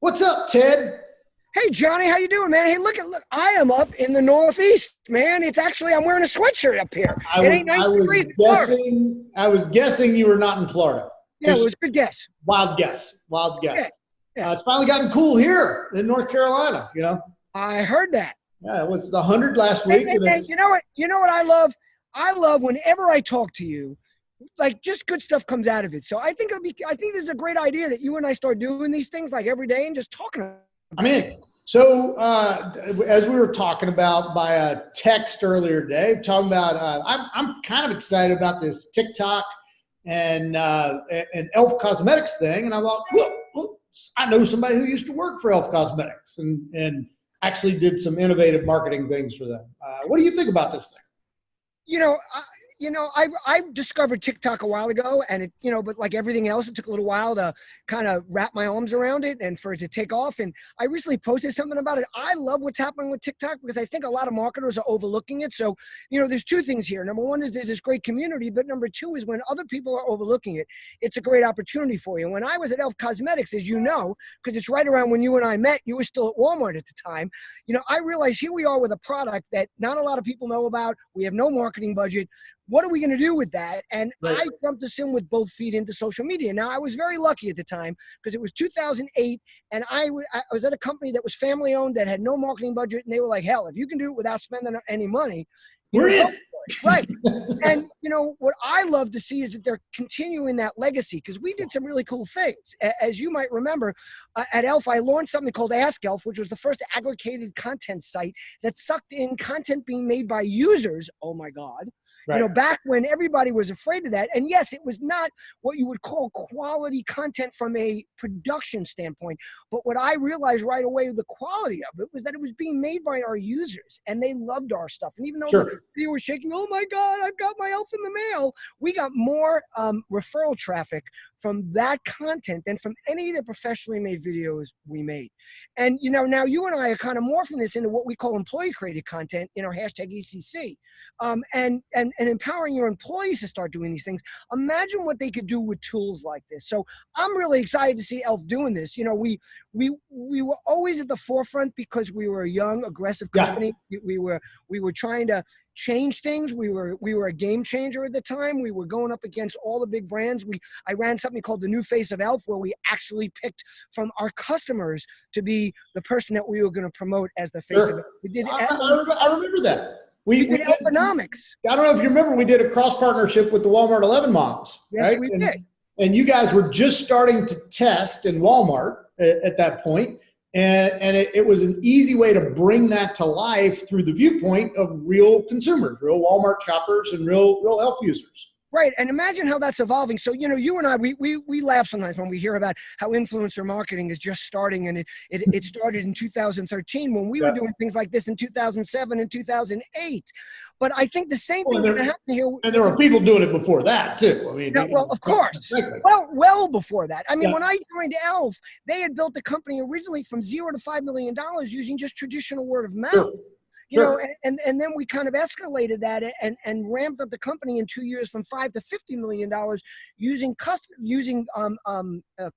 What's up, Ted? Hey Johnny, how you doing, man? Hey, look, I am up in the Northeast, man. It's actually I'm wearing a sweatshirt up here. I It was ain't I 90 was degrees in Florida. guessing you were not in Florida. Yeah, it was a good guess. Wild guess, wild guess. Yeah, yeah. It's finally gotten cool here in North Carolina. I heard that. Yeah, it was 100 last Hey, week, hey, and hey, it's you know what? You know what I love? I love whenever I talk to you, like just good stuff comes out of it. So I think this is a great idea that you and I start doing these things like every day and just talking about I'm in. So as we were talking about by text earlier today, talking about I'm kind of excited about this TikTok and Elf Cosmetics thing, and I thought, well, I know somebody who used to work for Elf Cosmetics and actually did some innovative marketing things for them. What do you think about this thing? you know, I discovered TikTok a while ago, and but like everything else, it took a little while to kind of wrap my arms around it and for it to take off. And I recently posted something about it. I love what's happening with TikTok because I think a lot of marketers are overlooking it. So, there's two things here. Number one is there's this great community, but number two is when other people are overlooking it, it's a great opportunity for you. When I was at Elf Cosmetics, as you know, because it's right around when you and I met, you were still at Walmart at the time. I realized here we are with a product that not a lot of people know about. We have no marketing budget. What are we going to do with that? And Right. I jumped this in with both feet into social media. Now, I was very lucky at the time because it was 2008, and I was at a company that was family owned that had no marketing budget, and they were like, hell, if you can do it without spending any money, We're go in. for it. Right. And, what I love to see is that they're continuing that legacy because we did some really cool things. As you might remember, at Elf, I launched something called Ask Elf, which was the first aggregated content site that sucked in content being made by users. Oh, my God. Right. Back when everybody was afraid of that. And yes, it was not what you would call quality content from a production standpoint. But what I realized right away, the quality of it was that it was being made by our users and they loved our stuff. And even though Sure. they were shaking, oh my God, I've got my Elf in the mail, we got more referral traffic from that content than from any of the professionally made videos we made. And, now you and I are kind of morphing this into what we call employee created content, hashtag ECC, and empowering your employees to start doing these things. Imagine what they could do with tools like this. So I'm really excited to see Elf doing this. We were always at the forefront because we were a young, aggressive company. Yeah. We were trying to change things. We were a game changer at the time. We were going up against all the big brands. I ran something called the New Face of Elf, where we actually picked from our customers to be the person that we were going to promote as the face of it. We did. I remember that. We did Elfonomics. I don't know if you remember, we did a cross partnership with the Walmart 11 moms. Yes, right? We did. And you guys were just starting to test in Walmart at that point. And it was an easy way to bring that to life through the viewpoint of real consumers, real Walmart shoppers and real Elf users. Right. And imagine how that's evolving. So, you and I, we laugh sometimes when we hear about how influencer marketing is just starting. And it started in 2013 when we were doing things like this in 2007 and 2008. But I think the same thing's going to happen here. And there were people doing it before that, too. I mean, well, of course. Well before that. I mean, when I joined Elf, they had built the company originally from $0 to $5 million using just traditional word of mouth. Sure. And then we kind of escalated that and ramped up the company in 2 years from $5 to $50 million using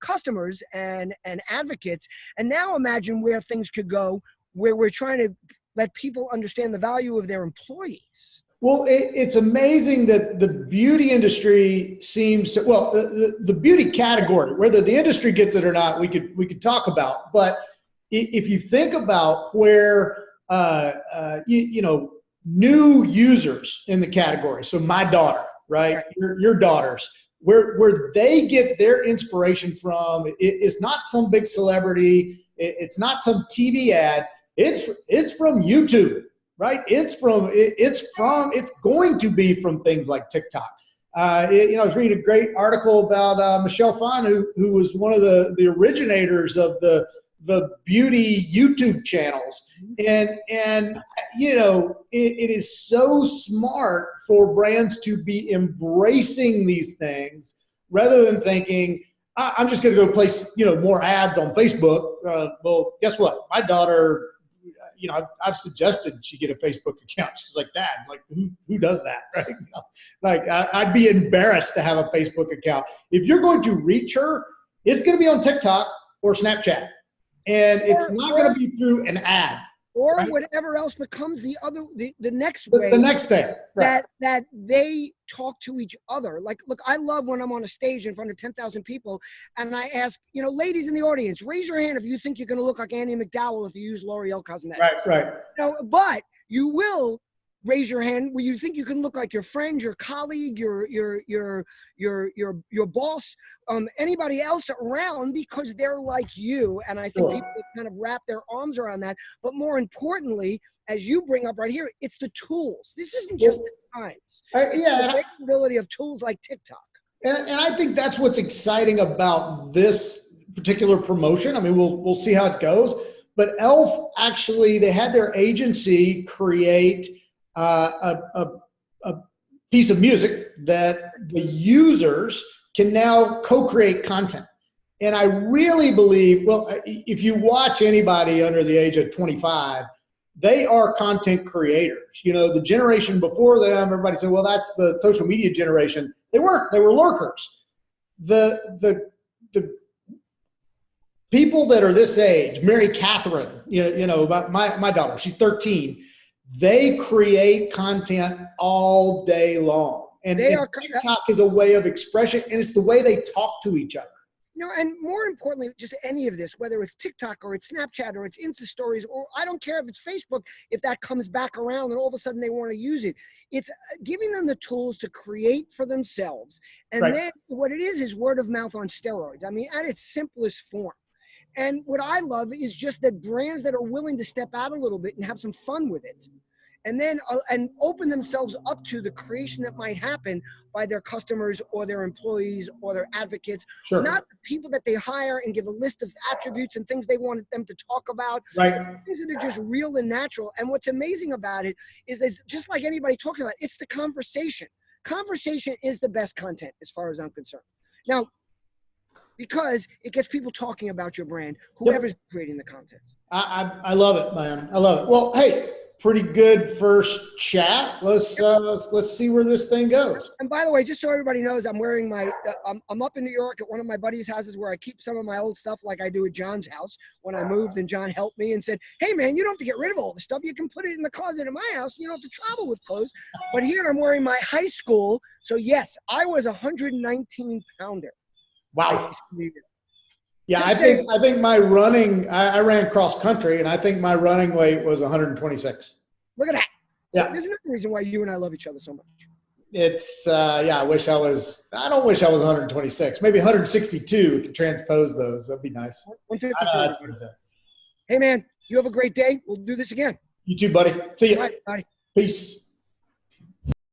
customers and advocates. And now imagine where things could go, where we're trying to let people understand the value of their employees. Well, it's amazing that the beauty industry seems to, well, the beauty category, whether the industry gets it or not, we could talk about. But if you think about where new users in the category. So my daughter, right? Your daughters, where they get their inspiration from, it's not some big celebrity. It's not some TV ad. It's from YouTube, right? It's going to be from things like TikTok. I was reading a great article about Michelle Phan, who was one of the originators of the beauty YouTube channels. And it is so smart for brands to be embracing these things rather than thinking, I'm just going to go place, more ads on Facebook. Well, guess what? My daughter, I've suggested she get a Facebook account. She's like, Dad, like who does that? Right? I'd be embarrassed to have a Facebook account. If you're going to reach her, it's going to be on TikTok or Snapchat. And it's not going to be through an ad. Or right? whatever else becomes the next The, way. the next thing. Right. That they talk to each other. Like, look, I love when I'm on a stage in front of 10,000 people and I ask, ladies in the audience, raise your hand if you think you're going to look like Andy McDowell if you use L'Oreal Cosmetics. Right. But you will raise your hand where you think you can look like your friend, your colleague, your boss, anybody else around, because they're like you. And I think people kind of wrap their arms around that. But more importantly, as you bring up right here, it's the tools. This isn't just the times. The availability of tools like TikTok. And I think that's what's exciting about this particular promotion. I mean, we'll see how it goes. But Elf actually, they had their agency create a piece of music that the users can now co-create content. And I really believe, well, if you watch anybody under the age of 25, they are content creators. The generation before them, everybody said, well, that's the social media generation. They weren't. They were lurkers. The people that are this age, Mary Catherine, about my daughter, she's 13. They create content all day long. And TikTok is a way of expression, and it's the way they talk to each other. And more importantly, just any of this, whether it's TikTok or it's Snapchat or it's Insta stories, or I don't care if it's Facebook, if that comes back around and all of a sudden they want to use it, it's giving them the tools to create for themselves. And then what it is word of mouth on steroids. I mean, at its simplest form. And what I love is just that brands that are willing to step out a little bit and have some fun with it, and then and open themselves up to the creation that might happen by their customers or their employees or their advocates, not the people that they hire and give a list of attributes and things they wanted them to talk about, things that are just real and natural. And what's amazing about it is just like anybody talks about, it's the conversation. Conversation is the best content as far as I'm concerned. Now, because it gets people talking about your brand, whoever's creating the content. I love it, man. I love it. Well, hey, pretty good first chat. Let's see where this thing goes. And by the way, just so everybody knows, I'm wearing my, I'm up in New York at one of my buddies' houses where I keep some of my old stuff like I do at John's house. When I moved, and John helped me and said, hey man, you don't have to get rid of all the stuff. You can put it in the closet in my house. You don't have to travel with clothes. But here I'm wearing my high school. So yes, I was a 119 pounder. Wow. Yeah, I think my running, I ran cross country, and I think my running weight was 126. Look at that. Yeah. So there's another reason why you and I love each other so much. It's, I don't wish I was 126. Maybe 162 to transpose those. That'd be nice. 157. Hey, man, you have a great day. We'll do this again. You too, buddy. See you. Bye, buddy. Peace.